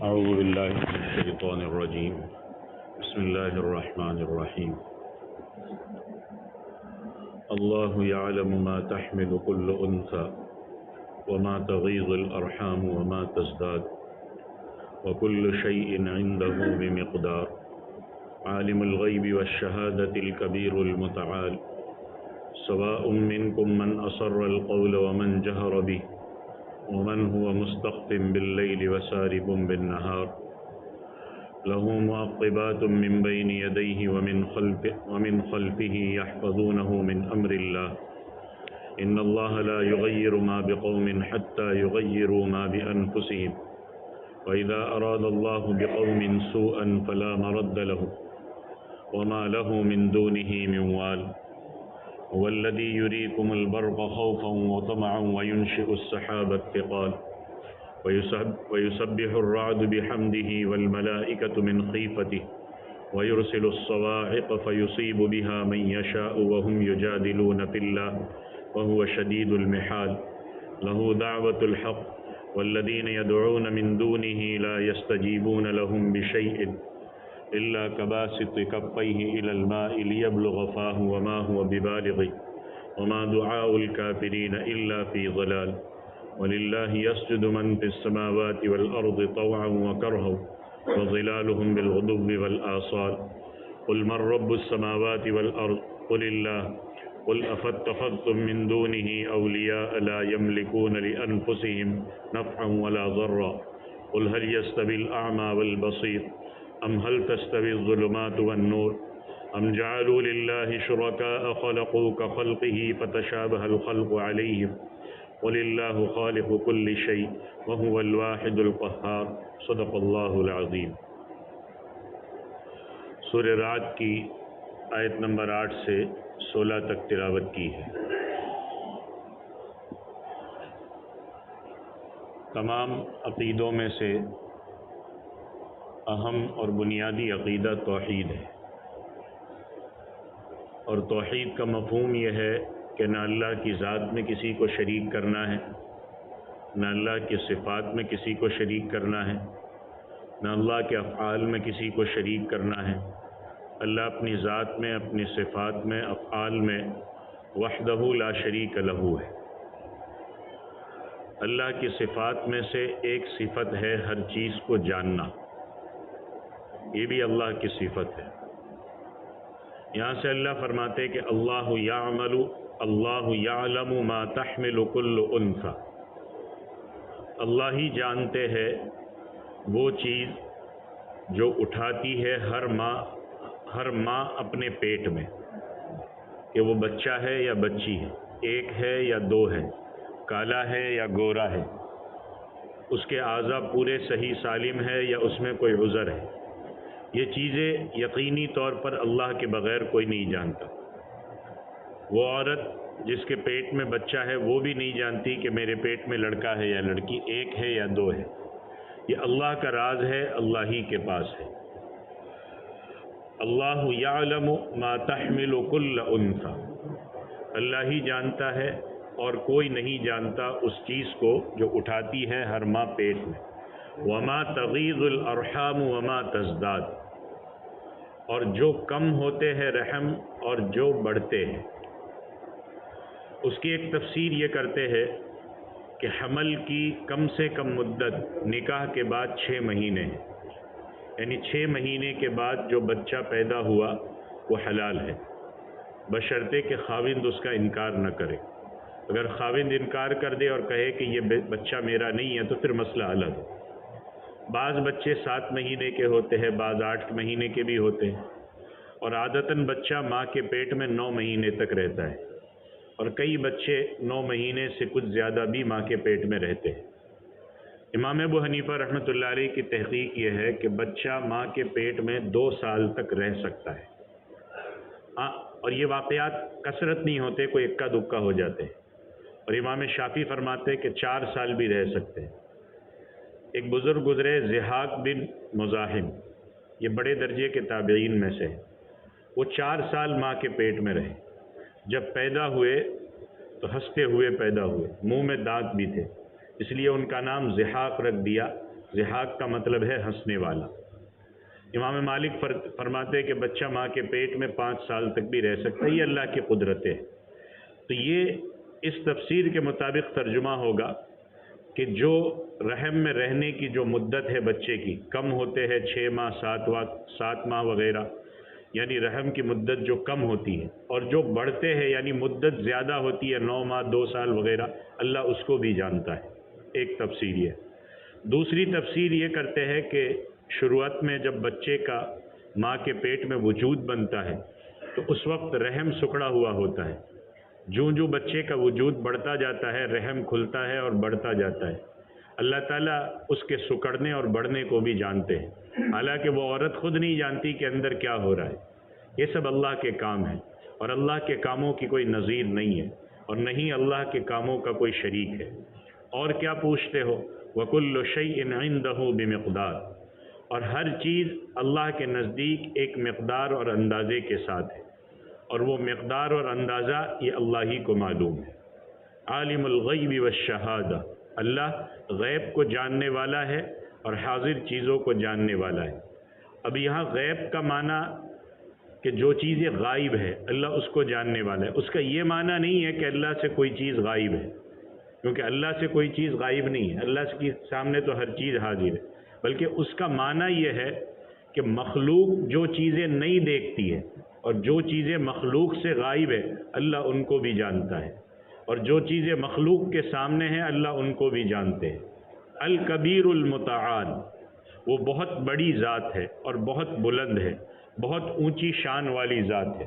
أعوذ بالله من الشيطان الرجيم بسم الله الرحمن الرحيم الله يعلم ما تحمل كل أنثى وما تغيض الأرحام وما تزداد وكل شيء عنده بمقدار عالم الغيب والشهادة الكبير المتعال سواء منكم من أسر القول ومن جهر به ومن هو مستخف بالليل وسارب بالنهار له معقبات من بين يديه ومن خلفه يحفظونه من أمر الله إن الله لا يغير ما بقوم حتى يغيروا ما بأنفسهم وإذا أراد الله بقوم سوءا فلا مرد له وما له من دونه من وال هو الذي يريكم البرق خوفا وطمعا وينشئ السحاب الثقال ويسبح الرعد بحمده والملائكة من خيفته ويرسل الصواعق فيصيب بها من يشاء وهم يجادلون في الله وهو شديد المحال له دعوة الحق والذين يدعون من دونه لا يستجيبون لهم بشيء إلا كباسط كفيه إلى الماء ليبلغ فاه وما هو ببالغه وما دعاء الكافرين إلا في ضلال ولله يسجد من في السماوات والأرض طوعا وكرها وظلالهم بالغدو والآصال قل من رب السماوات والأرض قل الله قل أفاتخذتم من دونه أولياء لا يملكون لأنفسهم نفعا ولا ضرا قل هل يستوي الأعمى والبصير أم هل تستوي الظلمات والنور أم جعلوا لله شركاء خلقوا كخلقه فتشابه الخلق عليهم قل الله خالق كل شيء وهو الواحد القهار صدق اللہ العظیم۔ سورہ رعد کی آیت نمبر 8 سے 16 تک تلاوت کی ہے۔ تمام عقیدوں میں سے اہم اور بنیادی عقیدہ توحید ہے، اور توحید کا مفہوم یہ ہے کہ نہ اللہ کی ذات میں کسی کو شریک کرنا ہے، نہ اللہ کی صفات میں کسی کو شریک کرنا ہے، نہ اللہ کے افعال میں کسی کو شریک کرنا ہے۔ اللہ اپنی ذات میں، اپنی صفات میں، افعال میں وحدہ لا شریک لہ ہے۔ اللہ کی صفات میں سے ایک صفت ہے ہر چیز کو جاننا، یہ بھی اللہ کی صفت ہے۔ یہاں سے اللہ فرماتے کہ اللہ یعلم ما تحمل کل انثی، اللہ ہی جانتے ہیں وہ چیز جو اٹھاتی ہے ہر ماں اپنے پیٹ میں، کہ وہ بچہ ہے یا بچی ہے، ایک ہے یا دو ہے، کالا ہے یا گورا ہے، اس کے اعضاء پورے صحیح سالم ہے یا اس میں کوئی عذر ہے۔ یہ چیزیں یقینی طور پر اللہ کے بغیر کوئی نہیں جانتا۔ وہ عورت جس کے پیٹ میں بچہ ہے وہ بھی نہیں جانتی کہ میرے پیٹ میں لڑکا ہے یا لڑکی، ایک ہے یا دو ہے۔ یہ اللہ کا راز ہے، اللہ ہی کے پاس ہے۔ اللہ یعلم ما تحمل کل انثی، اللہ ہی جانتا ہے اور کوئی نہیں جانتا اس چیز کو جو اٹھاتی ہے ہر ماں پیٹ میں۔ وما تغیض الارحام وما تزداد، اور جو کم ہوتے ہیں رحم اور جو بڑھتے ہیں۔ اس کی ایک تفسیر یہ کرتے ہیں کہ حمل کی کم سے کم مدت نکاح کے بعد 6 مہینے ہے، یعنی 6 مہینے کے بعد جو بچہ پیدا ہوا وہ حلال ہے، بشرطے کہ خاوند اس کا انکار نہ کرے۔ اگر خاوند انکار کر دے اور کہے کہ یہ بچہ میرا نہیں ہے تو پھر مسئلہ الگ ہے۔ بعض بچے 7 مہینے کے ہوتے ہیں، بعض 8 مہینے کے بھی ہوتے ہیں، اور عادتاً بچہ ماں کے پیٹ میں 9 مہینے تک رہتا ہے، اور کئی بچے 9 مہینے سے کچھ زیادہ بھی ماں کے پیٹ میں رہتے ہیں۔ امام ابو حنیفہ رحمۃ اللہ علیہ کی تحقیق یہ ہے کہ بچہ ماں کے پیٹ میں 2 سال تک رہ سکتا ہے، اور یہ واقعات کثرت نہیں ہوتے، کوئی اکا دکا ہو جاتے ہیں۔ اور امام شافعی فرماتے کہ 4 سال بھی رہ سکتے ہیں۔ ایک بزرگ گزرے ضحاک بن مزاحم، یہ بڑے درجے کے تابعین میں سے ہیں، وہ 4 سال ماں کے پیٹ میں رہے۔ جب پیدا ہوئے تو ہنستے ہوئے پیدا ہوئے، منہ میں دانت بھی تھے، اس لیے ان کا نام ضحاک رکھ دیا ضحاک کا مطلب ہے ہنسنے والا۔ امام مالک فرماتے ہیں کہ بچہ ماں کے پیٹ میں 5 سال تک بھی رہ سکتا ہے، یہ اللہ کی قدرت ہے۔ تو یہ اس تفسیر کے مطابق ترجمہ ہوگا کہ جو رحم میں رہنے کی جو مدت ہے بچے کی کم ہوتے ہیں 6 ماہ 7 ماہ وغیرہ، یعنی رحم کی مدت جو کم ہوتی ہے، اور جو بڑھتے ہیں یعنی مدت زیادہ ہوتی ہے 9 ماہ 2 سال وغیرہ، اللہ اس کو بھی جانتا ہے۔ ایک تفسیر یہ۔ دوسری تفسیر یہ کرتے ہیں کہ شروعات میں جب بچے کا ماں کے پیٹ میں وجود بنتا ہے تو اس وقت رحم سکڑا ہوا ہوتا ہے، جو بچے کا وجود بڑھتا جاتا ہے رحم کھلتا ہے اور بڑھتا جاتا ہے۔ اللہ تعالیٰ اس کے سکڑنے اور بڑھنے کو بھی جانتے ہیں، حالانکہ وہ عورت خود نہیں جانتی کہ اندر کیا ہو رہا ہے۔ یہ سب اللہ کے کام ہیں، اور اللہ کے کاموں کی کوئی نظیر نہیں ہے، اور نہیں اللہ کے کاموں کا کوئی شریک ہے۔ اور کیا پوچھتے ہو؟ وَكُلُّ شَيْءٍ عِندَهُ بِمِقْدَارٍ، اور ہر چیز اللہ کے نزدیک ایک مقدار اور اندازے کے ساتھ ہے، اور وہ مقدار اور اندازہ یہ اللہ ہی کو معلوم ہے۔ عالم الغیب والشہادہ، اللہ غیب کو جاننے والا ہے اور حاضر چیزوں کو جاننے والا ہے۔ اب یہاں غیب کا معنی کہ جو چیزیں غائب ہے اللہ اس کو جاننے والا ہے، اس کا یہ معنی نہیں ہے کہ اللہ سے کوئی چیز غائب ہے، کیونکہ اللہ سے کوئی چیز غائب نہیں ہے، اللہ کے سامنے تو ہر چیز حاضر ہے، بلکہ اس کا معنی یہ ہے کہ مخلوق جو چیزیں نہیں دیکھتی ہے اور جو چیزیں مخلوق سے غائب ہے اللہ ان کو بھی جانتا ہے، اور جو چیزیں مخلوق کے سامنے ہیں اللہ ان کو بھی جانتے ہیں۔ الکبیر المتعال، وہ بہت بڑی ذات ہے اور بہت بلند ہے، بہت اونچی شان والی ذات ہے۔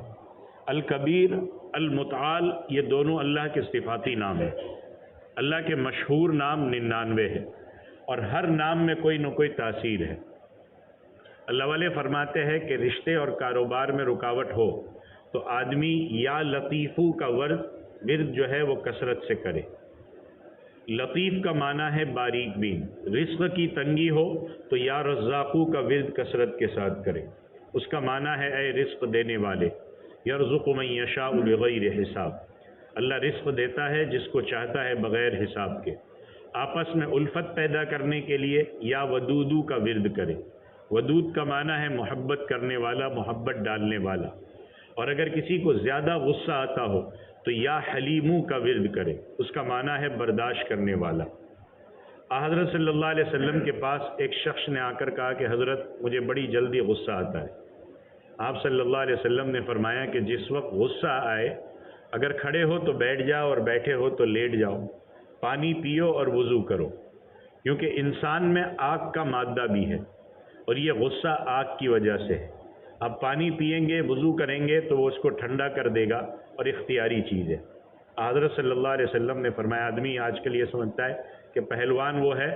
الکبیر المتعال یہ دونوں اللہ کے صفاتی نام ہیں۔ اللہ کے مشہور نام 99 ہے، اور ہر نام میں کوئی نہ کوئی تاثیر ہے۔ اللہ والے فرماتے ہیں کہ رشتے اور کاروبار میں رکاوٹ ہو تو آدمی یا لطیفو کا ورد جو ہے وہ کثرت سے کرے۔ لطیف کا معنی ہے باریک بین۔ رزق کی تنگی ہو تو یا رزاقو کا ورد کثرت کے ساتھ کرے، اس کا معنی ہے اے رزق دینے والے۔ یرزق من یشاء بغیر حساب، اللہ رزق دیتا ہے جس کو چاہتا ہے بغیر حساب کے۔ آپس میں الفت پیدا کرنے کے لیے یا ودودو کا ورد کرے۔ ودود کا معنی ہے محبت کرنے والا، محبت ڈالنے والا۔ اور اگر کسی کو زیادہ غصہ آتا ہو تو یا حلیمو کا ورد کرے، اس کا معنی ہے برداشت کرنے والا۔ حضرت صلی اللہ علیہ وسلم کے پاس ایک شخص نے آ کر کہا کہ حضرت مجھے بڑی جلدی غصہ آتا ہے۔ آپ صلی اللہ علیہ وسلم نے فرمایا کہ جس وقت غصہ آئے اگر کھڑے ہو تو بیٹھ جاؤ اور بیٹھے ہو تو لیٹ جاؤ، پانی پیو اور وضو کرو، کیونکہ انسان میں آگ کا مادہ بھی ہے اور یہ غصہ آگ کی وجہ سے ہے۔ اب پانی پئیں گے وضو کریں گے تو وہ اس کو ٹھنڈا کر دے گا اور اختیاری چیز ہے۔ حضرت صلی اللہ علیہ وسلم نے فرمایا آدمی آج کل یہ سمجھتا ہے کہ پہلوان وہ ہے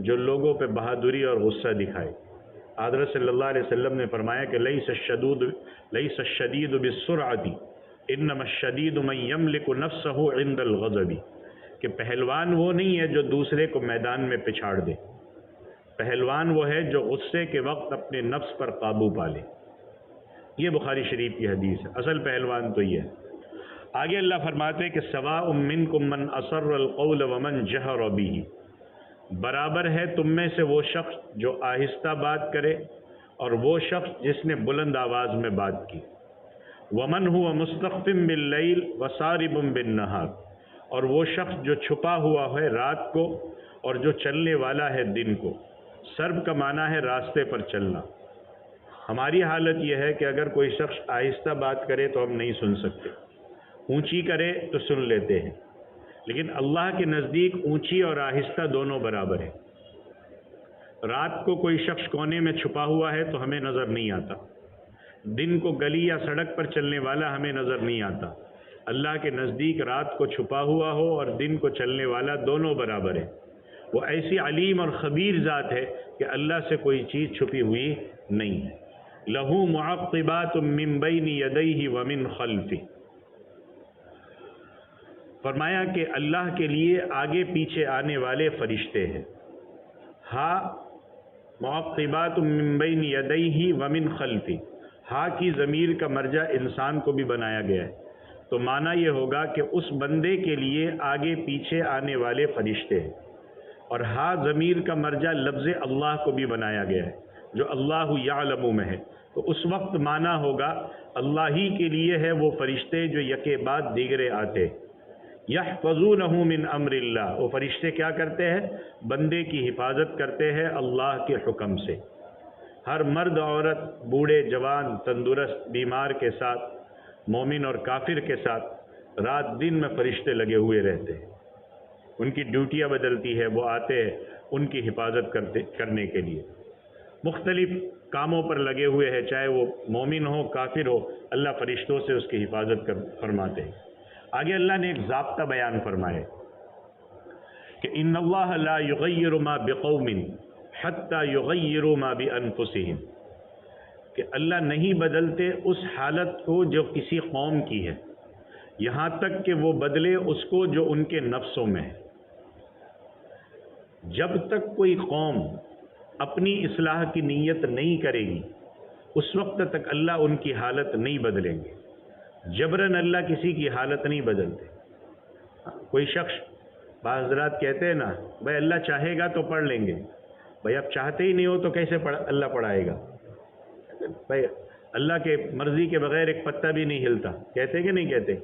جو لوگوں پہ بہادری اور غصہ دکھائے۔ حضرت صلی اللہ علیہ وسلم نے فرمایا کہ لیس الشدید بالسرعۃ انما الشدید من یملک نفسہ عند الغضب، کہ پہلوان وہ نہیں ہے جو دوسرے کو میدان میں پچھاڑ دے، پہلوان وہ ہے جو غصے کے وقت اپنے نفس پر قابو پا لے۔ یہ بخاری شریف کی حدیث ہے، اصل پہلوان تو یہ ہے۔ آگے اللہ فرماتے ہیں کہ سواء منکم من اسر القول ومن جہر بہ، برابر ہے تم میں سے وہ شخص جو آہستہ بات کرے اور وہ شخص جس نے بلند آواز میں بات کی۔ ومن هو مستخف باللیل وسارب بالنہار، اور وہ شخص جو چھپا ہوا ہے رات کو اور جو چلنے والا ہے دن کو۔ سرب کا معنی ہے راستے پر چلنا۔ ہماری حالت یہ ہے کہ اگر کوئی شخص آہستہ بات کرے تو ہم نہیں سن سکتے، اونچی کرے تو سن لیتے ہیں، لیکن اللہ کے نزدیک اونچی اور آہستہ دونوں برابر ہیں۔ رات کو کوئی شخص کونے میں چھپا ہوا ہے تو ہمیں نظر نہیں آتا، دن کو گلی یا سڑک پر چلنے والا ہمیں نظر نہیں آتا۔ اللہ کے نزدیک رات کو چھپا ہوا ہو اور دن کو چلنے والا دونوں برابر ہے۔ وہ ایسی علیم اور خبیر ذات ہے کہ اللہ سے کوئی چیز چھپی ہوئی نہیں ہے۔ لَهُ مُعَقِّبَاتٌ مِّن بَيْنِ يَدَيْهِ وَمِن خَلْفِهِ، فرمایا کہ اللہ کے لیے آگے پیچھے آنے والے فرشتے ہیں۔ ہا معقبات من بین یدیہ ومن خلفہ، ہا کی ضمیر کا مرجع انسان کو بھی بنایا گیا ہے، تو معنی یہ ہوگا کہ اس بندے کے لیے آگے پیچھے آنے والے فرشتے ہیں۔ اور ہا ضمیر کا مرجع لفظ اللہ کو بھی بنایا گیا ہے جو اللہ یعلم میں ہے، تو اس وقت معنی ہوگا اللہ ہی کے لیے ہے وہ فرشتے جو یکے بعد دیگرے آتے، یحفظونہ من امر اللہ، وہ فرشتے کیا کرتے ہیں؟ بندے کی حفاظت کرتے ہیں اللہ کے حکم سے۔ ہر مرد عورت، بوڑھے جوان، تندرست بیمار کے ساتھ، مومن اور کافر کے ساتھ رات دن میں فرشتے لگے ہوئے رہتے ہیں، ان کی ڈیوٹیاں بدلتی ہے، وہ آتے ہیں ان کی حفاظت کرنے کے لیے، مختلف کاموں پر لگے ہوئے ہیں، چاہے وہ مومن ہو کافر ہو، اللہ فرشتوں سے اس کی حفاظت فرماتے ہیں۔ آگے اللہ نے ایک ضابطہ بیان فرمائے کہ ان اللہ لا یغیر ما بقوم حتی یغیروا ما بانفسہم، کہ اللہ نہیں بدلتے اس حالت کو جو کسی قوم کی ہے یہاں تک کہ وہ بدلے اس کو جو ان کے نفسوں میں ہے۔ جب تک کوئی قوم اپنی اصلاح کی نیت نہیں کرے گی اس وقت تک اللہ ان کی حالت نہیں بدلیں گے، جبراً اللہ کسی کی حالت نہیں بدلتے۔ کوئی شخص، بعض حضرات کہتے ہیں نا بھائی اللہ چاہے گا تو پڑھ لیں گے، بھائی اب چاہتے ہی نہیں ہو تو کیسے اللہ پڑھائے گا؟ بھائی اللہ کے مرضی کے بغیر ایک پتہ بھی نہیں ہلتا، کہتے کہ نہیں کہتے؟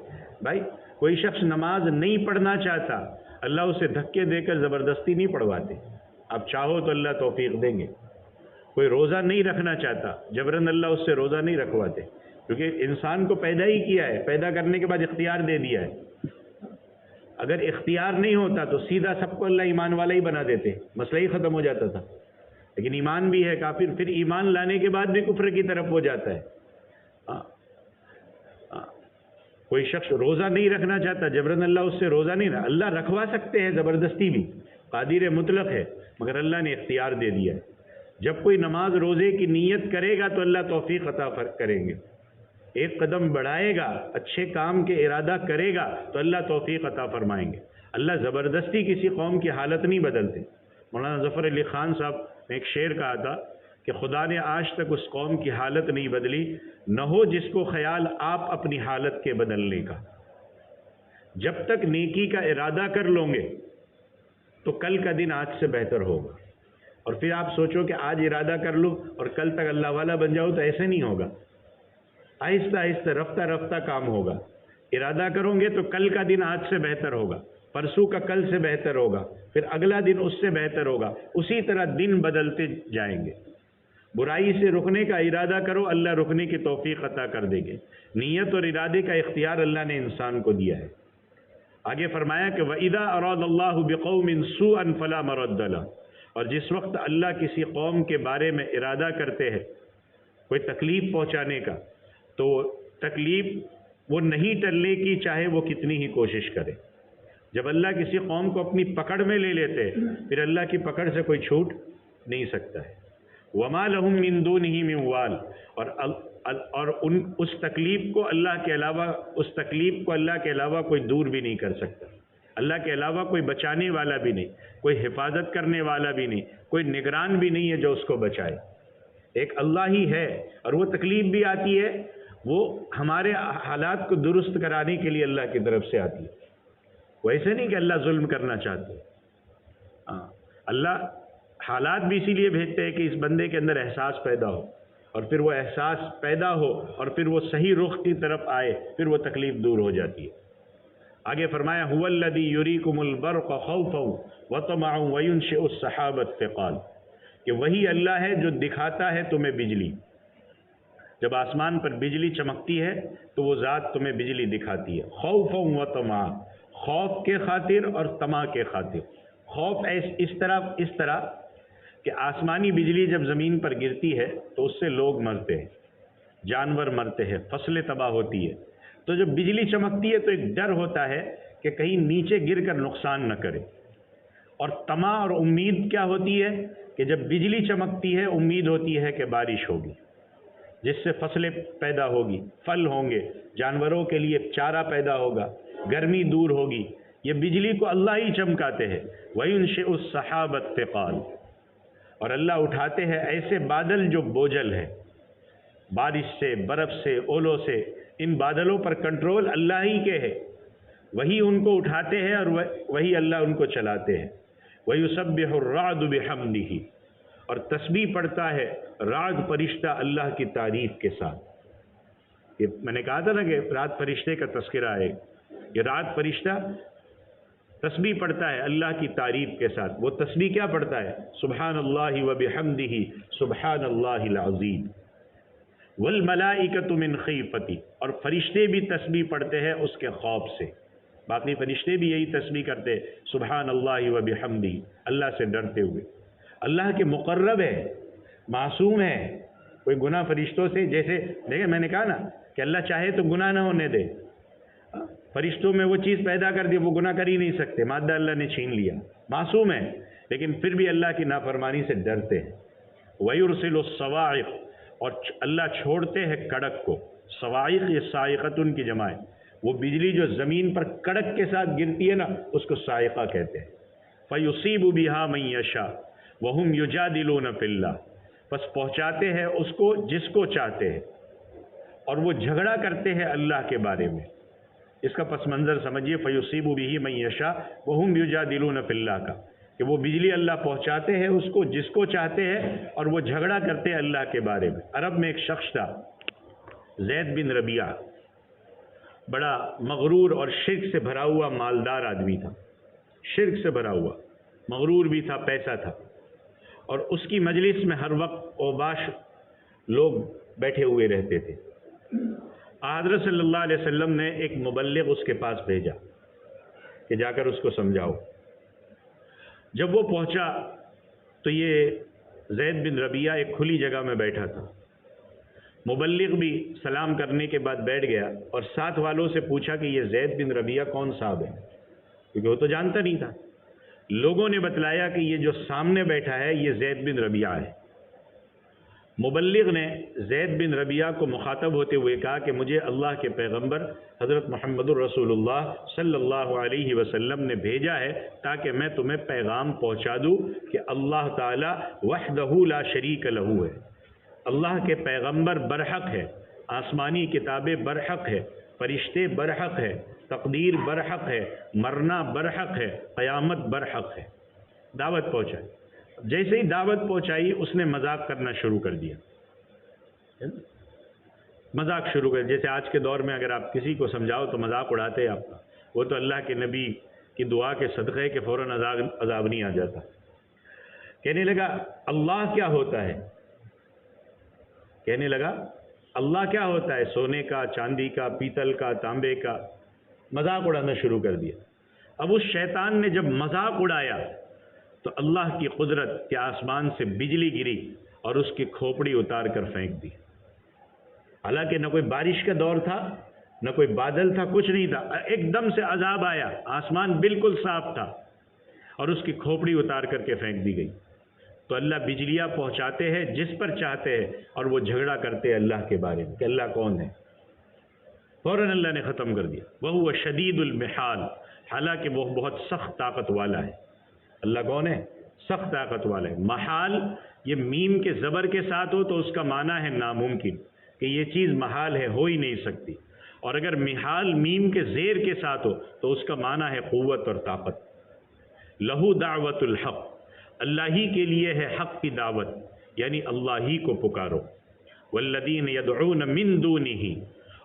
بھائی کوئی شخص نماز نہیں پڑھنا چاہتا، اللہ اسے دھکے دے کر زبردستی نہیں پڑھواتے، آپ چاہو تو اللہ توفیق دیں گے۔ کوئی روزہ نہیں رکھنا چاہتا، جبراً اللہ اس سے روزہ نہیں رکھواتے، کیونکہ انسان کو پیدا ہی کیا ہے، پیدا کرنے کے بعد اختیار دے دیا ہے۔ اگر اختیار نہیں ہوتا تو سیدھا سب کو اللہ ایمان والا ہی بنا دیتے، مسئلہ ہی ختم ہو جاتا تھا، لیکن ایمان بھی ہے کافر، پھر ایمان لانے کے بعد بھی کفر کی طرف ہو جاتا ہے۔ کوئی شخص روزہ نہیں رکھنا چاہتا، جبراً اللہ اس سے روزہ نہیں رکھا، اللہ رکھوا سکتے ہیں زبردستی بھی، قادر مطلق ہے، مگر اللہ نے اختیار دے دیا ہے۔ جب کوئی نماز روزے کی نیت کرے گا تو اللہ توفیق عطا کریں گے، ایک قدم بڑھائے گا، اچھے کام کے ارادہ کرے گا تو اللہ توفیق عطا فرمائیں گے۔ اللہ زبردستی کسی قوم کی حالت نہیں بدلتے۔ مولانا ظفر علی خان صاحب نے ایک شعر کہا تھا کہ خدا نے آج تک اس قوم کی حالت نہیں بدلی، نہ ہو جس کو خیال آپ اپنی حالت کے بدلنے کا۔ جب تک نیکی کا ارادہ کر لو گے تو کل کا دن آج سے بہتر ہوگا، اور پھر آپ سوچو کہ آج ارادہ کر لو اور کل تک اللہ والا بن جاؤ، تو ایسے نہیں ہوگا، آہستہ آہستہ رفتہ رفتہ کام ہوگا۔ ارادہ کرو گے تو کل کا دن آج سے بہتر ہوگا، پرسوں کا کل سے بہتر ہوگا، پھر اگلا دن اس سے بہتر ہوگا، اسی طرح دن بدلتے جائیں گے۔ برائی سے رکنے کا ارادہ کرو، اللہ رکنے کی توفیق عطا کر دیں گے۔ نیت اور ارادے کا اختیار اللہ نے انسان کو دیا ہے۔ آگے فرمایا کہ وَإِذَا أَرَادَ اللَّهُ بِقَوْمٍ سُوءًا فَلَا مَرَدَّ لَهُ، اور جس وقت اللہ کسی قوم کے بارے میں ارادہ کرتے ہیں کوئی تکلیف پہنچانے کا، تو تکلیف وہ نہیں ٹلنے کی، چاہے وہ کتنی ہی کوشش کرے۔ جب اللہ کسی قوم کو اپنی پکڑ میں لے لیتے پھر اللہ کی پکڑ سے کوئی چھوٹ نہیں سکتا ہے۔ وَمَا لَهُم مِّن دُونِهِ مِن وَالٍ، اور اس تکلیف کو اللہ کے علاوہ کوئی دور بھی نہیں کر سکتا، اللہ کے علاوہ کوئی بچانے والا بھی نہیں، کوئی حفاظت کرنے والا بھی نہیں، کوئی نگران بھی نہیں ہے جو اس کو بچائے، ایک اللہ ہی ہے۔ اور وہ تکلیف بھی آتی ہے، وہ ہمارے حالات کو درست کرانے کے لیے اللہ کی طرف سے آتی ہے، ویسے نہیں کہ اللہ ظلم کرنا چاہتے۔ اللہ حالات بھی اسی لیے بھیجتے ہیں کہ اس بندے کے اندر احساس پیدا ہو، اور پھر وہ احساس پیدا ہو اور پھر وہ صحیح رخ کی طرف آئے، پھر وہ تکلیف دور ہو جاتی ہے۔ آگے فرمایا هو الذی یریکم البرق خوفا وطمعا وینشئ السحاب الثقال، کہ وہی اللہ ہے جو دکھاتا ہے تمہیں بجلی، جب آسمان پر بجلی چمکتی ہے تو وہ ذات تمہیں بجلی دکھاتی ہے، خوفا وطمعا، خوف کے خاطر اور طمع کے خاطر۔ خوف اس طرح کہ آسمانی بجلی جب زمین پر گرتی ہے تو اس سے لوگ مرتے ہیں، جانور مرتے ہیں، فصلیں تباہ ہوتی ہے، تو جب بجلی چمکتی ہے تو ایک ڈر ہوتا ہے کہ کہیں نیچے گر کر نقصان نہ کرے۔ اور طمع اور امید کیا ہوتی ہے کہ جب بجلی چمکتی ہے امید ہوتی ہے کہ بارش ہوگی، جس سے فصلیں پیدا ہوگی، پھل ہوں گے، جانوروں کے لیے چارہ پیدا ہوگا، گرمی دور ہوگی۔ یہ بجلی کو اللہ ہی چمکاتے ہیں۔ وَيُنشِئُ السَّحَابَ الثِّقَالَ، اور اللہ اٹھاتے ہیں ایسے بادل جو بوجھل ہے، بارش سے، برف سے، اولوں سے، ان بادلوں پر کنٹرول اللہ ہی کے ہے، وہی ان کو اٹھاتے ہیں اور وہی اللہ ان کو چلاتے ہیں۔ وَيُسَبِّحُ الرَّعْدُ بِحَمْدِهِ، اور تسبیح پڑھتا ہے رعد فرشتہ اللہ کی تعریف کے ساتھ۔ یہ میں نے کہا تھا نا کہ رعد فرشتے کا تذکرہ ہے، یہ رعد فرشتہ تسبیح پڑھتا ہے اللہ کی تعریف کے ساتھ۔ وہ تسبیح کیا پڑھتا ہے؟ سبحان اللہ وبحمدہ سبحان اللہ العظیم، والملائکۃ من خیفتی، اور فرشتے بھی تسبیح پڑھتے ہیں اس کے خوف سے۔ باقی فرشتے بھی یہی تسبیح کرتے ہیں سبحان اللہ وبحمدہ، اللہ سے ڈرتے ہوئے۔ اللہ کے مقرب ہے، معصوم ہے، کوئی گناہ فرشتوں سے، جیسے دیکھیں میں نے کہا نا کہ اللہ چاہے تو گناہ نہ ہونے دے، فرشتوں میں وہ چیز پیدا کر دی، وہ گناہ کر ہی نہیں سکتے، مادہ اللہ نے چھین لیا، معصوم ہے، لیکن پھر بھی اللہ کی نافرمانی سے ڈرتے ہیں۔ وَيُرْسِلُ الصَّوَاعِقَ، اور اللہ چھوڑتے ہیں کڑک کو۔ صواعق یہ صاعقۃ کی جمع ہے، وہ بجلی جو زمین پر کڑک کے ساتھ گرتی ہے نا اس کو صاعقہ کہتے ہیں۔ فَيُصِيبُ بِهَا مَن يَشَاءُ وَهُمْ يُجَادِلُونَ فِي اللَّهِ، بس پہنچاتے ہیں اس کو جس کو چاہتے ہیں، اور وہ جھگڑا کرتے ہیں اللہ کے بارے میں۔ اس کا پس منظر سمجھیے، فَيُصِيبُ بِهِ مَن يَشَاءُ وَهُمْ يُجَادِلُونَ فِي اللَّهِ کا، کہ وہ بجلی اللہ پہنچاتے ہیں اس کو جس کو چاہتے ہیں، اور وہ جھگڑا کرتے ہیں اللہ کے بارے میں۔ عرب میں ایک شخص تھا زید بن ربیعہ، بڑا مغرور اور شرک سے بھرا ہوا مالدار آدمی تھا، شرک سے بھرا ہوا، مغرور بھی تھا، پیسہ تھا، اور اس کی مجلس میں ہر وقت اوباش لوگ بیٹھے ہوئے رہتے تھے۔ حضرت صلی اللہ علیہ وسلم نے ایک مبلغ اس کے پاس بھیجا کہ جا کر اس کو سمجھاؤ۔ جب وہ پہنچا تو یہ زید بن ربیعہ ایک کھلی جگہ میں بیٹھا تھا۔ مبلغ بھی سلام کرنے کے بعد بیٹھ گیا اور ساتھ والوں سے پوچھا کہ یہ زید بن ربیعہ کون صاحب ہے، کیونکہ وہ تو جانتا نہیں تھا۔ لوگوں نے بتلایا کہ یہ جو سامنے بیٹھا ہے یہ زید بن ربیعہ ہے۔ مبلغ نے زید بن ربیعہ کو مخاطب ہوتے ہوئے کہا کہ مجھے اللہ کے پیغمبر حضرت محمد الرسول اللہ صلی اللہ علیہ وسلم نے بھیجا ہے تاکہ میں تمہیں پیغام پہنچا دوں کہ اللہ تعالی وحدہ لا شریک لہ ہے، اللہ کے پیغمبر برحق ہے، آسمانی کتابیں برحق ہے، فرشتے برحق ہے، تقدیر برحق ہے، مرنا برحق ہے، قیامت برحق ہے۔ دعوت پہنچائی، جیسے ہی دعوت پہنچائی اس نے مذاق کرنا شروع کر دیا، مذاق شروع کر، جیسے آج کے دور میں اگر آپ کسی کو سمجھاؤ تو مذاق اڑاتے ہیں آپ کا، وہ تو اللہ کے نبی کی دعا کے صدقے کے فوراً عذاب نہیں آ جاتا۔ کہنے لگا اللہ کیا ہوتا ہے، کہنے لگا اللہ کیا ہوتا ہے، سونے کا، چاندی کا، پیتل کا، تانبے کا، مذاق اڑانا شروع کر دیا۔ اب اس شیطان نے جب مذاق اڑایا تو اللہ کی قدرت کے آسمان سے بجلی گری اور اس کی کھوپڑی اتار کر پھینک دی۔ حالانکہ نہ کوئی بارش کا دور تھا، نہ کوئی بادل تھا، کچھ نہیں تھا، ایک دم سے عذاب آیا، آسمان بالکل صاف تھا اور اس کی کھوپڑی اتار کر کے پھینک دی گئی۔ تو اللہ بجلیاں پہنچاتے ہیں جس پر چاہتے ہیں، اور وہ جھگڑا کرتے ہیں اللہ کے بارے میں کہ اللہ کون ہے، فوراً اللہ نے ختم کر دیا۔ وَهُوَ شَدِيدُ الْمِحَالِ، حالانکہ وہ بہت سخت طاقت والا ہے۔ اللہ کون ہے؟ سخت طاقت والا ہے۔ محال یہ میم کے زبر کے ساتھ ہو تو اس کا معنی ہے ناممکن، کہ یہ چیز محال ہے، ہو ہی نہیں سکتی، اور اگر محال میم کے زیر کے ساتھ ہو تو اس کا معنی ہے قوت اور طاقت۔ لہو دعوت الحق، اللہ ہی کے لیے ہے حق کی دعوت، یعنی اللہ ہی کو پکارو۔ والذین یدعون من دونہ،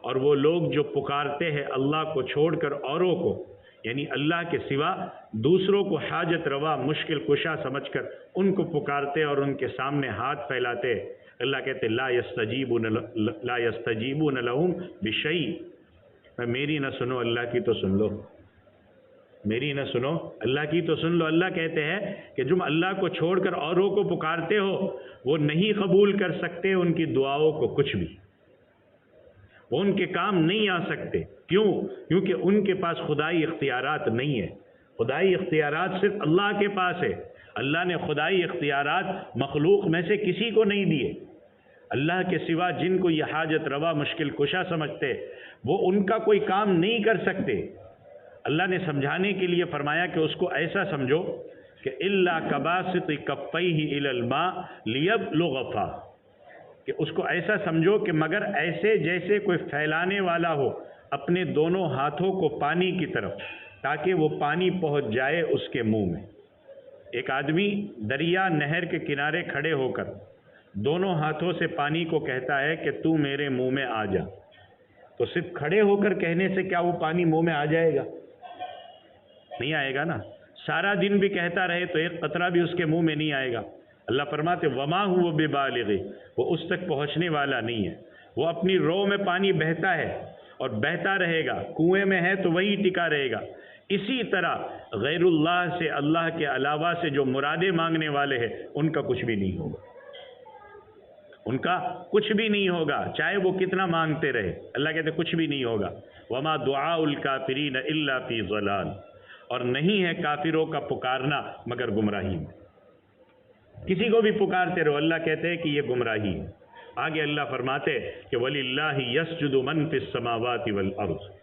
اور وہ لوگ جو پکارتے ہیں اللہ کو چھوڑ کر اوروں کو، یعنی اللہ کے سوا دوسروں کو حاجت روا مشکل کشا سمجھ کر ان کو پکارتے اور ان کے سامنے ہاتھ پھیلاتے، اللہ کہتے لا یستجیبون لہم بشیء، میری نہ سنو اللہ کی تو سن لو، میری نہ سنو اللہ کی تو سن لو۔ اللہ کہتے ہیں کہ تم اللہ کو چھوڑ کر اوروں کو پکارتے ہو، وہ نہیں قبول کر سکتے ان کی دعاؤں کو کچھ بھی، وہ ان کے کام نہیں آ سکتے۔ کیوں؟ کیونکہ ان کے پاس خدائی اختیارات نہیں ہے، خدائی اختیارات صرف اللہ کے پاس ہے۔ اللہ نے خدائی اختیارات مخلوق میں سے کسی کو نہیں دیے۔ اللہ کے سوا جن کو یہ حاجت روا مشکل کشا سمجھتے وہ ان کا کوئی کام نہیں کر سکتے۔ اللہ نے سمجھانے کے لیے فرمایا کہ اس کو ایسا سمجھو کہ الا کباسط کفیہ الی الماء لیبلغ فاہ، کہ اس کو ایسا سمجھو کہ مگر ایسے جیسے کوئی پھیلانے والا ہو اپنے دونوں ہاتھوں کو پانی کی طرف، تاکہ وہ پانی پہنچ جائے اس کے منہ میں۔ ایک آدمی دریا نہر کے کنارے کھڑے ہو کر دونوں ہاتھوں سے پانی کو کہتا ہے کہ تو میرے منہ میں آ جا، تو صرف کھڑے ہو کر کہنے سے کیا وہ پانی منہ میں آ جائے گا؟ نہیں آئے گا نا۔ سارا دن بھی کہتا رہے تو ایک قطرہ بھی اس کے منہ میں نہیں آئے گا۔ اللہ فرماتے وما هو ببالغ، وہ اس تک پہنچنے والا نہیں ہے، وہ اپنی رو میں پانی بہتا ہے اور بہتا رہے گا، کنویں میں ہے تو وہی ٹکا رہے گا۔ اسی طرح غیر اللہ سے، اللہ کے علاوہ سے جو مرادیں مانگنے والے ہیں ان کا کچھ بھی نہیں ہوگا، ان کا کچھ بھی نہیں ہوگا، چاہے وہ کتنا مانگتے رہے۔ اللہ کہتے کچھ بھی نہیں ہوگا۔ وما دعاء الکافرین الا فی ضلال، اور نہیں ہے کافروں کا پکارنا مگر گمراہی میں۔ کسی کو بھی پکارتے رہو، اللہ کہتے ہیں کہ یہ گمراہی ہے۔ آگے اللہ فرماتے کہ وَلِلَّهِ يَسْجُدُ مَن فِي السَّمَاوَاتِ وَالْأَرْضِ،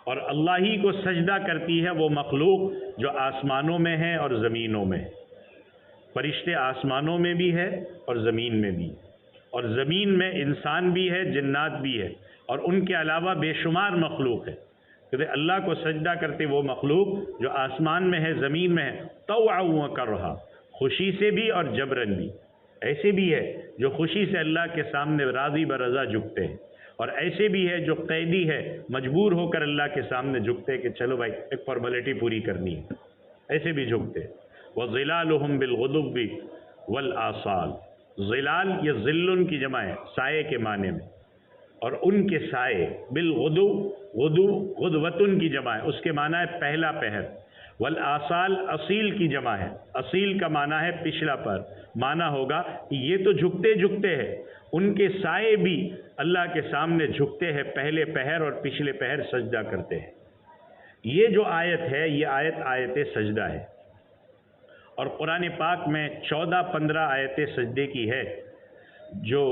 اور اللہ ہی کو سجدہ کرتی ہے وہ مخلوق جو آسمانوں میں ہے اور زمینوں میں ہے۔ فرشتے آسمانوں میں بھی ہے اور زمین میں بھی، اور زمین میں انسان بھی ہے، جنات بھی ہے، اور ان کے علاوہ بے شمار مخلوق ہے۔ کہ اللہ کو سجدہ کرتے وہ مخلوق جو آسمان میں ہے، زمین میں ہے، طوعا وکرہا، خوشی سے بھی اور جبرن بھی۔ ایسے بھی ہے جو خوشی سے اللہ کے سامنے راضی برضا جھکتے ہیں، اور ایسے بھی ہے جو قیدی ہے، مجبور ہو کر اللہ کے سامنے جھکتے ہیں کہ چلو بھائی ایک فارمیلٹی پوری کرنی ہے، ایسے بھی جھکتے ہیں۔ وَظِلَالُهُمْ بِالْغُدُوِّ وَالْآصَالِ، ظلال یہ ظل کی جمع ہے، سائے کے معنی میں، اور ان کے سائے، بالغدو، غدو غدوتن کی جمع ہے، اس کے معنی ہے پہلا پہر۔ والآصال اصیل کی جمع ہے، اصیل کا معنی ہے پچھلا پہر۔ معنی ہوگا کہ یہ تو جھکتے جھکتے ہیں، ان کے سائے بھی اللہ کے سامنے جھکتے ہیں، پہلے پہر اور پچھلے پہر سجدہ کرتے ہیں۔ یہ جو آیت ہے یہ آیت سجدہ ہے، اور قرآن پاک میں 14-15 آیتیں سجدے کی ہے، جو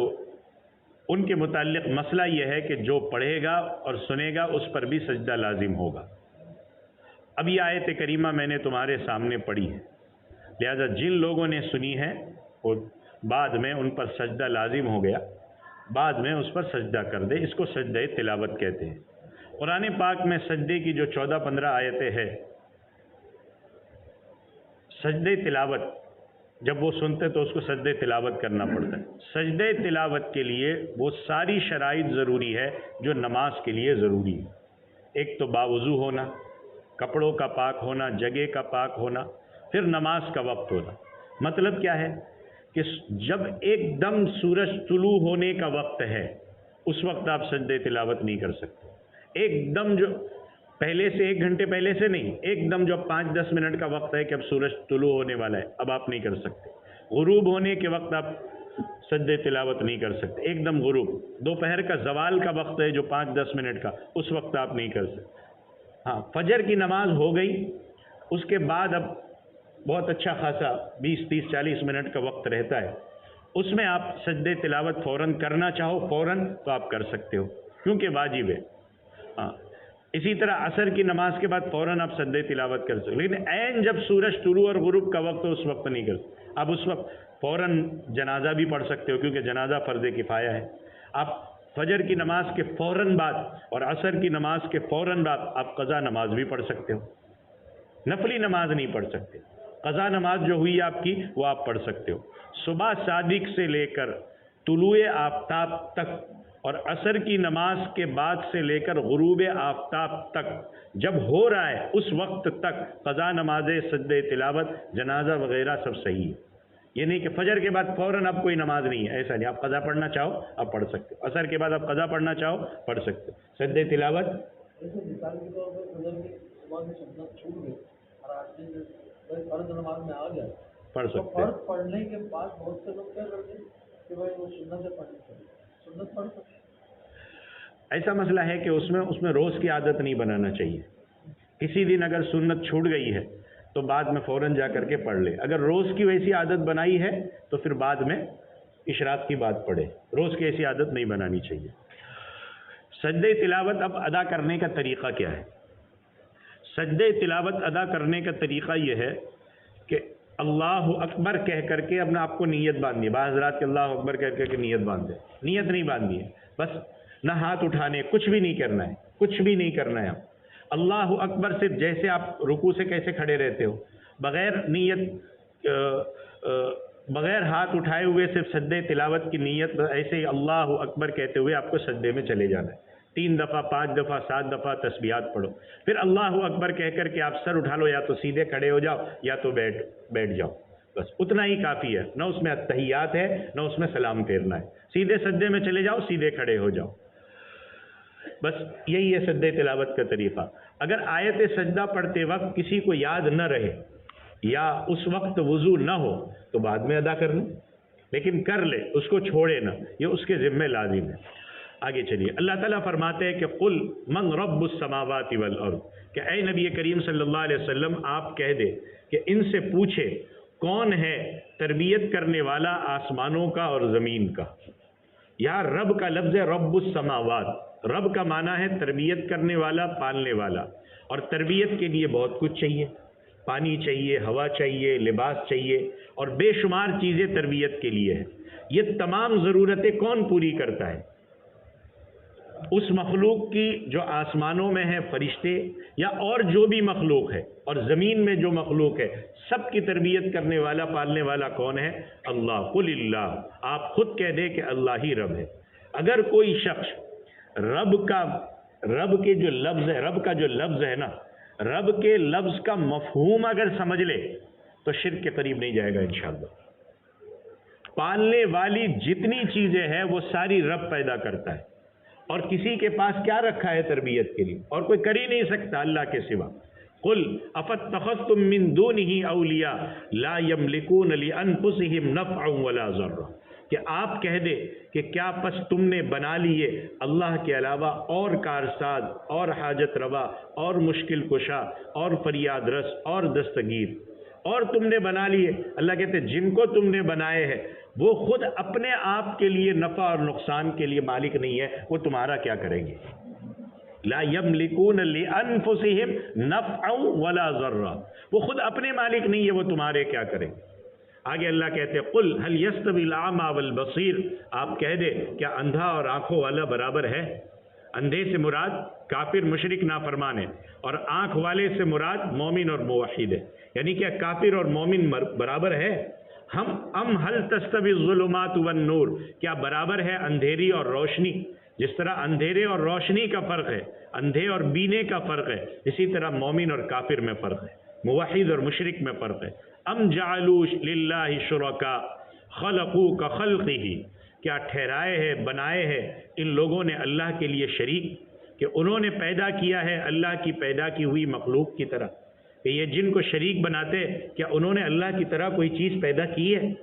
ان کے متعلق مسئلہ یہ ہے کہ جو پڑھے گا اور سنے گا اس پر بھی سجدہ لازم ہوگا۔ اب یہ آیت کریمہ میں نے تمہارے سامنے پڑھی ہے، لہذا جن لوگوں نے سنی ہے وہ بعد میں ان پر سجدہ لازم ہو گیا، بعد میں اس پر سجدہ کر دے، اس کو سجدہ تلاوت کہتے ہیں۔ قرآن پاک میں سجدے کی جو 14-15 آیتیں ہیں، سجدہ تلاوت جب وہ سنتے تو اس کو سجدہ تلاوت کرنا پڑتا ہے۔ سجدہ تلاوت کے لیے وہ ساری شرائط ضروری ہے جو نماز کے لیے ضروری ہے۔ ایک تو باوضو ہونا، کپڑوں کا پاک ہونا، جگہ کا پاک ہونا، پھر نماز کا وقت ہونا۔ مطلب کیا ہے کہ جب ایک دم سورج طلوع ہونے کا وقت ہے اس وقت آپ سجدہ تلاوت نہیں کر سکتے۔ ایک دم جو پہلے سے 1 گھنٹے پہلے سے نہیں، ایک دم جو 5-10 منٹ کا وقت ہے کہ اب سورج طلوع ہونے والا ہے، اب آپ نہیں کر سکتے۔ غروب ہونے کے وقت آپ سجدہ تلاوت نہیں کر سکتے، ایک دم غروب۔ دوپہر کا زوال کا وقت ہے جو 5-10 منٹ کا، اس وقت آپ نہیں کر سکتے۔ ہاں، فجر کی نماز ہو گئی، اس کے بعد اب بہت اچھا خاصا 20-30-40 منٹ کا وقت رہتا ہے، اس میں آپ سجدہ تلاوت فوراً کرنا چاہو فوراً تو آپ کر سکتے ہو، کیونکہ واجب ہے۔ ہاں، اسی طرح عصر کی نماز کے بعد فوراً آپ سجدہ تلاوت کر سکتے، لیکن عین جب سورج طلوع اور غروب کا وقت ہو اس وقت نہیں کر سکتے۔ آپ اس وقت فوراً جنازہ بھی پڑھ سکتے ہو، کیونکہ جنازہ فرض کفایہ ہے۔ آپ فجر کی نماز کے فوراً بعد اور عصر کی نماز کے فوراً بعد آپ قضا نماز بھی پڑھ سکتے ہو، نفلی نماز نہیں پڑھ سکتے۔ قضا نماز جو ہوئی آپ کی وہ آپ پڑھ سکتے ہو۔ صبح صادق سے لے کر طلوع آفتاب تک اور عصر کی نماز کے بعد سے لے کر غروب آفتاب تک جب ہو رہا ہے اس وقت تک قضا نماز، سجدہ تلاوت، جنازہ وغیرہ سب صحیح ہے۔ یہ نہیں کہ فجر کے بعد فوراً اب کوئی نماز نہیں ہے، ایسا نہیں۔ آپ قضا پڑھنا چاہو آپ پڑھ سکتے ہو، عصر کے بعد آپ قضا پڑھنا چاہو پڑھ سکتے ہو۔ سجدہ تلاوت مثال کے طور پر فجر کی صبح میں سنت چھوٹ گئی اور آدمی فرض نماز میں آ گیا، پڑھ سکتے ہیں۔ فرض پڑھنے کے بعد بہت سے لوگ کیا کرتے ہیں کہ بھائی وہ سنت پڑھنی چاہیے، سنت پڑھ سکتے۔ ایسا مسئلہ ہے کہ اس میں روز کی عادت نہیں بنانا چاہیے۔ کسی دن اگر سنت چھوٹ گئی ہے تو بعد میں فوراً جا کر کے پڑھ لے۔ اگر روز کی ویسی عادت بنائی ہے تو پھر بعد میں اشراق کی بات پڑھے، روز کی ایسی عادت نہیں بنانی چاہیے۔ سجدہ تلاوت اب ادا کرنے کا طریقہ کیا ہے؟ سجدہ تلاوت ادا کرنے کا طریقہ یہ ہے کہ اللہ اکبر کہہ کر کے اپنے آپ کو نیت باندھنی ہے۔ بعض حضرات کے اللہ اکبر کہہ کر کے نیت باندھے، نیت نہیں باندھنی ہے، بس نہ ہاتھ اٹھانے، کچھ بھی نہیں کرنا ہے، کچھ بھی نہیں کرنا ہے۔ اللہ اکبر صرف جیسے آپ رکوع سے کیسے کھڑے رہتے ہو، بغیر نیت بغیر ہاتھ اٹھائے ہوئے صرف سجدے تلاوت کی نیت ایسے ہی اللہ اکبر کہتے ہوئے آپ کو سجدے میں چلے جانا ہے. 3 دفعہ 5 دفعہ 7 دفعہ تسبیحات پڑھو، پھر اللہ اکبر کہہ کر کے آپ سر اٹھا لو، یا تو سیدھے کھڑے ہو جاؤ یا تو بیٹھ جاؤ، بس اتنا ہی کافی ہے. نہ اس میں التحیات ہے نہ اس میں سلام پھیرنا ہے. سیدھے سجدے میں چلے جاؤ، سیدھے کھڑے ہو جاؤ، بس یہی ہے سجدے تلاوت کا طریقہ. اگر آیت سجدہ پڑھتے وقت کسی کو یاد نہ رہے یا اس وقت وضو نہ ہو تو بعد میں ادا کر لیں، لیکن کر لے، اس کو چھوڑے نہ، یہ اس کے ذمہ لازم ہے. آگے چلیے، اللہ تعالیٰ فرماتے ہیں کہ قل من رب السماوات والارض، کہ اے نبی کریم صلی اللہ علیہ وسلم آپ کہہ دے کہ ان سے پوچھے کون ہے تربیت کرنے والا آسمانوں کا اور زمین کا. یہاں رب کا لفظ ہے رب السماوات. رب کا معنی ہے تربیت کرنے والا، پالنے والا، اور تربیت کے لیے بہت کچھ چاہیے. پانی چاہیے، ہوا چاہیے، لباس چاہیے، اور بے شمار چیزیں تربیت کے لیے ہیں. یہ تمام ضرورتیں کون پوری کرتا ہے؟ اس مخلوق کی جو آسمانوں میں ہے، فرشتے یا اور جو بھی مخلوق ہے، اور زمین میں جو مخلوق ہے، سب کی تربیت کرنے والا، پالنے والا کون ہے؟ اللہ. قل اللہ، آپ خود کہہ دیں کہ اللہ ہی رب ہے. اگر کوئی شخص رب کے جو لفظ ہے، رب کا جو لفظ ہے نا، رب کے لفظ کا مفہوم اگر سمجھ لے تو شرک کے قریب نہیں جائے گا انشاءاللہ. پالنے والی جتنی چیزیں ہیں وہ ساری رب پیدا کرتا ہے، اور کسی کے پاس کیا رکھا ہے تربیت کے لیے؟ اور کوئی کر ہی نہیں سکتا اللہ کے سوا. قل افاتخذتم من دونه اولیاء لا یملکون لانفسهم نفعا ولا ضرا، کہ آپ کہہ دے کہ کیا پس تم نے بنا لیے اللہ کے علاوہ اور کارساز اور حاجت روا اور مشکل کشا اور فریاد رس اور دستگیر، اور تم نے بنا لیے. اللہ کہتے ہیں جن کو تم نے بنائے ہیں وہ خود اپنے آپ کے لیے نفع اور نقصان کے لیے مالک نہیں ہے، وہ تمہارا کیا کریں گے؟ لا یملکون لانفسہم نفعا ولا ضرا، وہ خود اپنے مالک نہیں ہے، وہ تمہارے کیا کریں گے؟ آگے اللہ کہتے ہیں قل هل یستوی الاعمی والبصیر، آپ کہہ دے کیا اندھا اور آنکھوں والا برابر ہے؟ اندھے سے مراد کافر مشرک نافرمان ہے، اور آنکھ والے سے مراد مومن اور موحد ہے. یعنی کیا کافر اور مومن برابر ہے؟ ہم هل تستوی الظلمات والنور، کیا برابر ہے اندھیری اور روشنی؟ جس طرح اندھیرے اور روشنی کا فرق ہے، اندھے اور بینے کا فرق ہے، اسی طرح مومن اور کافر میں فرق ہے، موحد اور مشرک میں فرق ہے. ام جعلوا للہ شرکاء خلقوا کخلقہ، کیا ٹھہرائے ہے، بنائے ہے ان لوگوں نے اللہ کے لیے شریک، کہ انہوں نے پیدا کیا ہے اللہ کی پیدا کی ہوئی مخلوق کی طرح. کہ یہ جن کو شریک بناتے، کیا انہوں نے اللہ کی طرح کوئی چیز پیدا کی ہے؟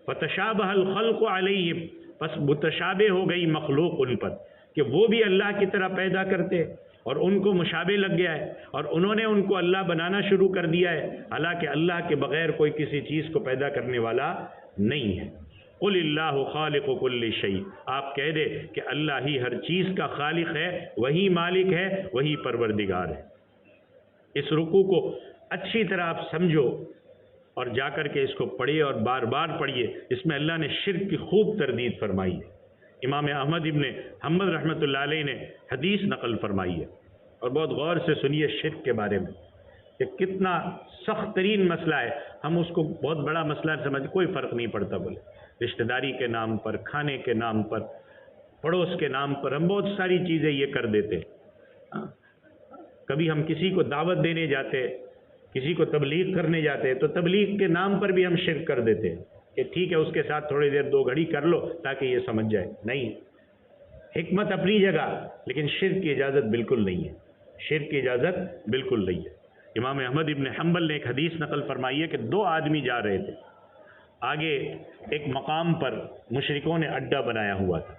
فتشابہ الخلق علیہم، پس متشابہ ہو گئی مخلوق ان پر، کہ وہ بھی اللہ کی طرح پیدا کرتے اور ان کو مشابہ لگ گیا ہے، اور انہوں نے ان کو اللہ بنانا شروع کر دیا ہے، حالانکہ اللہ کے بغیر کوئی کسی چیز کو پیدا کرنے والا نہیں ہے. قل اللہ خالق کل شیء، آپ کہہ دے کہ اللہ ہی ہر چیز کا خالق ہے، وہی مالک ہے، وہی پروردگار ہے. اس رکوع کو اچھی طرح آپ سمجھو اور جا کر کے اس کو پڑھیے اور بار بار پڑھیے. اس میں اللہ نے شرک کی خوب تردید فرمائی ہے. امام احمد ابن حنبل رحمۃ اللہ علیہ نے حدیث نقل فرمائی ہے، اور بہت غور سے سنیے شرک کے بارے میں کہ کتنا سخت ترین مسئلہ ہے. ہم اس کو بہت بڑا مسئلہ سمجھ، کوئی فرق نہیں پڑتا، بولے رشتہ داری کے نام پر، کھانے کے نام پر، پڑوس کے نام پر ہم بہت ساری چیزیں یہ کر دیتے. کبھی ہم کسی کو دعوت دینے جاتے، کسی کو تبلیغ کرنے جاتے، تو تبلیغ کے نام پر بھی ہم شرک کر دیتے کہ ٹھیک ہے اس کے ساتھ تھوڑی دیر 2 گھڑی کر لو تاکہ یہ سمجھ جائے. نہیں، حکمت اپنی جگہ، لیکن شرک کی اجازت بالکل نہیں ہے. شرک کی اجازت بالکل نہیں ہے. امام احمد ابن حنبل نے ایک حدیث نقل فرمائی ہے کہ 2 آدمی جا رہے تھے. آگے ایک مقام پر مشرکوں نے اڈا بنایا ہوا تھا،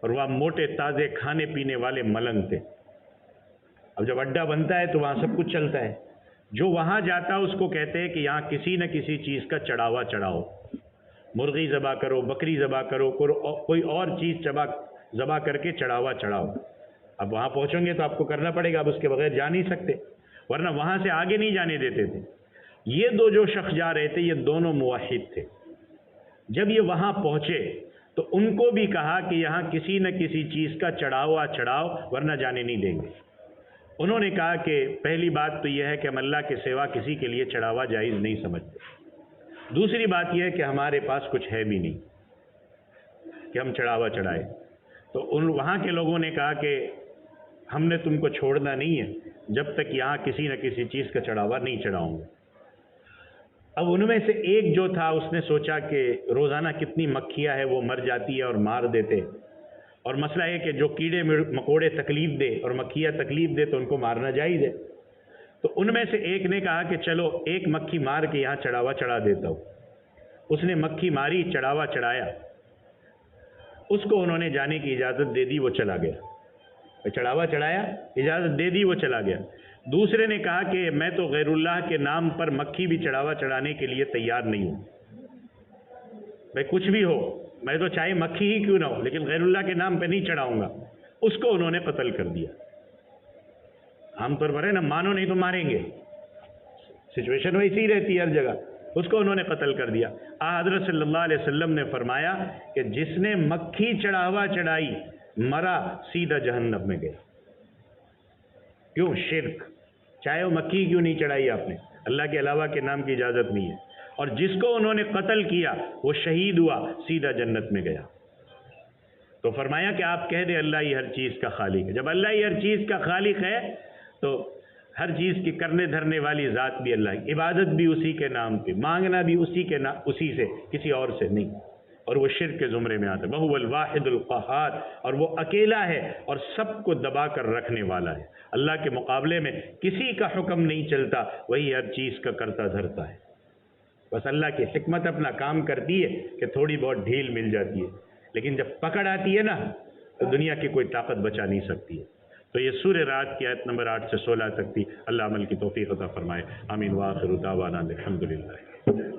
اور وہاں موٹے تازے کھانے پینے والے ملنگ تھے. اب جب اڈا بنتا ہے تو وہاں سب کچھ چلتا ہے. جو وہاں جاتا اس کو کہتے ہیں کہ یہاں کسی نہ کسی چیز کا چڑھاوا چڑھاؤ، مرغی ذبح کرو، بکری ذبح کرو، کوئی اور چیز ذبح کر کے چڑھاوا چڑھاؤ. اب وہاں پہنچیں گے تو آپ کو کرنا پڑے گا، اب اس کے بغیر جا نہیں سکتے، ورنہ وہاں سے آگے نہیں جانے دیتے تھے. یہ 2 جو شخص جا رہے تھے یہ دونوں موحد تھے. جب یہ وہاں پہنچے تو ان کو بھی کہا کہ یہاں کسی نہ کسی چیز کا چڑھاوا چڑھاؤ ورنہ جانے نہیں دیں گے. انہوں نے کہا کہ پہلی بات تو یہ ہے کہ ہم اللہ کے سوا کسی کے لیے چڑھاوا جائز نہیں سمجھتے. دوسری بات یہ ہے کہ ہمارے پاس کچھ ہے بھی نہیں کہ ہم چڑھاوا چڑھائے. تو وہاں کے لوگوں نے کہا کہ ہم نے تم کو چھوڑنا نہیں ہے جب تک یہاں کسی نہ کسی چیز کا چڑھاوا نہیں چڑھاؤں گا. اب ان میں سے ایک جو تھا اس نے سوچا کہ روزانہ کتنی مکھیاں ہیں وہ مر جاتی ہے اور مار دیتے, اور مسئلہ ہے کہ جو کیڑے مکوڑے تکلیف دے اور مکھیاں تکلیف دے تو ان کو مارنا جائز ہے. تو ان میں سے ایک نے کہا کہ چلو ایک مکھی مار کے یہاں چڑھاوا چڑھا دیتا ہوں. اس نے مکھی ماری, چڑھاوا چڑھایا, اس کو انہوں نے جانے کی اجازت دے دی, وہ چلا گیا. چڑھاوا چڑھایا, اجازت دے دی, وہ چلا گیا. دوسرے نے کہا کہ میں تو غیر اللہ کے نام پر مکھی بھی چڑھاوا چڑھانے کے لیے تیار نہیں ہوں. بھائی کچھ بھی ہو, میں تو چاہے مکھی ہی کیوں نہ ہو لیکن غیر اللہ کے نام پہ نہیں چڑھاؤں گا. اس کو انہوں نے قتل کر دیا. عام طور پر ہے نا, مانو نہیں تو ماریں گے, سچویشن ویسی ہی رہتی ہے ہر جگہ. اس کو انہوں نے قتل کر دیا. حضرت صلی اللہ علیہ وسلم نے فرمایا کہ جس نے مکھی چڑھاوا چڑھائی مرا, سیدھا جہنم میں گیا. کیوں؟ شرک. چاہے وہ مکھی کیوں نہیں چڑھائی آپ نے, اللہ کے علاوہ کے نام کی اجازت نہیں ہے. اور جس کو انہوں نے قتل کیا وہ شہید ہوا, سیدھا جنت میں گیا. تو فرمایا کہ آپ کہہ دیں اللہ ہی ہر چیز کا خالق ہے. جب اللہ ہی ہر چیز کا خالق ہے تو ہر چیز کی کرنے دھرنے والی ذات بھی اللہ کی, عبادت بھی اسی کے نام پہ, مانگنا بھی اسی سے, کسی اور سے نہیں. اور وہ شرک کے زمرے میں آتا ہے. وَهُوَ الْوَاحِدُ الْقَهَّارُ, اور وہ اکیلا ہے اور سب کو دبا کر رکھنے والا ہے. اللہ کے مقابلے میں کسی کا حکم نہیں چلتا, وہی ہر چیز کا کرتا دھرتا ہے. بس اللہ کی حکمت اپنا کام کرتی ہے کہ تھوڑی بہت ڈھیل مل جاتی ہے, لیکن جب پکڑ آتی ہے نا تو دنیا کی کوئی طاقت بچا نہیں سکتی ہے. تو یہ سورہ رات کی آیت نمبر 8 سے 16 تک تھی. اللہ عمل کی توفیق عطا فرمائے. آمین. وآخر دعوانا الحمدللہ.